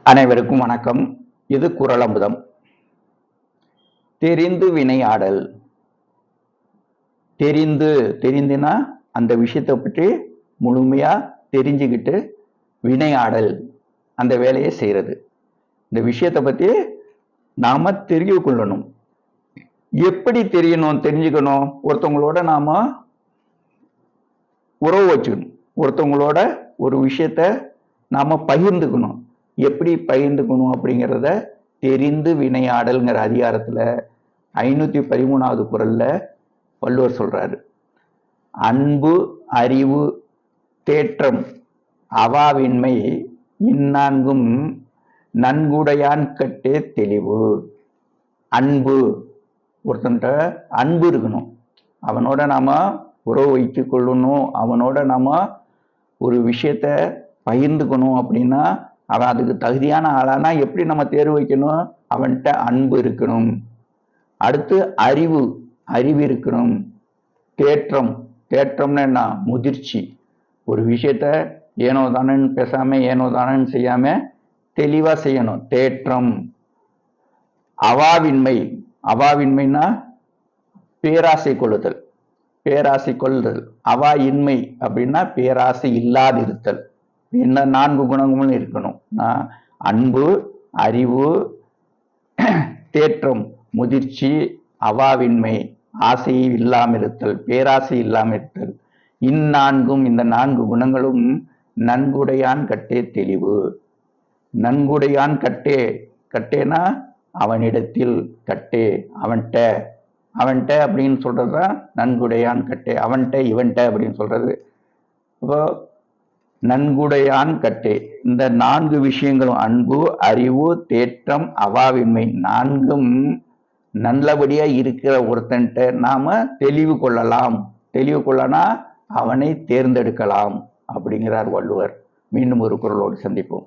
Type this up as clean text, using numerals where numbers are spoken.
அனைவருக்கும் வணக்கம். இது குறளமுதம். தெரிந்து வினையாடல். தெரிந்துனா அந்த விஷயத்தை பற்றி முழுமையா தெரிஞ்சுக்கிட்டு வினையாடல் அந்த வேலையை செய்யறது. இந்த விஷயத்தை பத்தி நாம தெரிஞ்சு கொள்ளணும். எப்படி தெரியணும், தெரிஞ்சுக்கணும்? ஒருத்தவங்களோட நாம உறவு வச்சுக்கணும். ஒருத்தவங்களோட ஒரு விஷயத்த நாம பகிர்ந்துக்கணும். எப்படி பகிர்ந்துக்கணும் அப்படிங்கிறத தெரிந்து வினையாடல்ங்கிற அதிகாரத்துல 513வது குறள்ல வள்ளுவர் சொல்றாரு. அன்பு, அறிவு, தேற்றம், அவாவின்மை இந்நான்கும் நன்குடையான் கட்டே தெளிவு. அன்பு, ஒருத்தன்ட்ட அன்பு இருக்கணும். அவனோட நாம உறவு வைத்து கொள்ளணும். அவனோட நாம ஒரு விஷயத்த பகிர்ந்துக்கணும் அப்படின்னா அவன் அதுக்கு தகுதியான ஆளானா எப்படி நம்ம தேர்வு வைக்கணும்? அவன்கிட்ட அன்பு இருக்கணும். அடுத்து அறிவு இருக்கணும். தேற்றம்னு என்ன? முதிர்ச்சி. ஒரு விஷயத்த ஏனோ தானன்னு பேசாம ஏனோ தானன்னு செய்யாம தெளிவா செய்யணும். தேற்றம். அவாவின்மைனா பேராசை கொள்ளுதல். அவா இன்மை அப்படின்னா பேராசை இல்லாதிருத்தல். என்ன 4 குணங்களும் இருக்கணும். அன்பு, அறிவு, தேற்றம், முதிர்ச்சி, அவாவின்மை, ஆசை இல்லாமல் இருத்தல், பேராசை இல்லாமல் இருத்தல். இந்நான்கும், இந்த 4 குணங்களும் நன்குடையான் கட்டே தெளிவு. நன்குடையான் கட்டேனா அவனிடத்தில், கட்டே அவன்கிட்ட அப்படின்னு சொல்றதுதான் நன்குடையான் கட்டே. அவன்கிட்ட இவன்கிட்ட அப்படின்னு சொல்றது. இப்போ நன்குடையான் கட்டே, இந்த 4 விஷயங்களும் அன்பு, அறிவு, தேற்றம், அவாவின்மை 4ம் நல்லபடியா இருக்கிற ஒருத்தன்ட்ட நாம தெளிவு கொள்ளனா அவனை தேர்ந்தெடுக்கலாம் அப்படிங்கிறார் வள்ளுவர். மீண்டும் ஒரு குறளோடு சந்திப்போம்.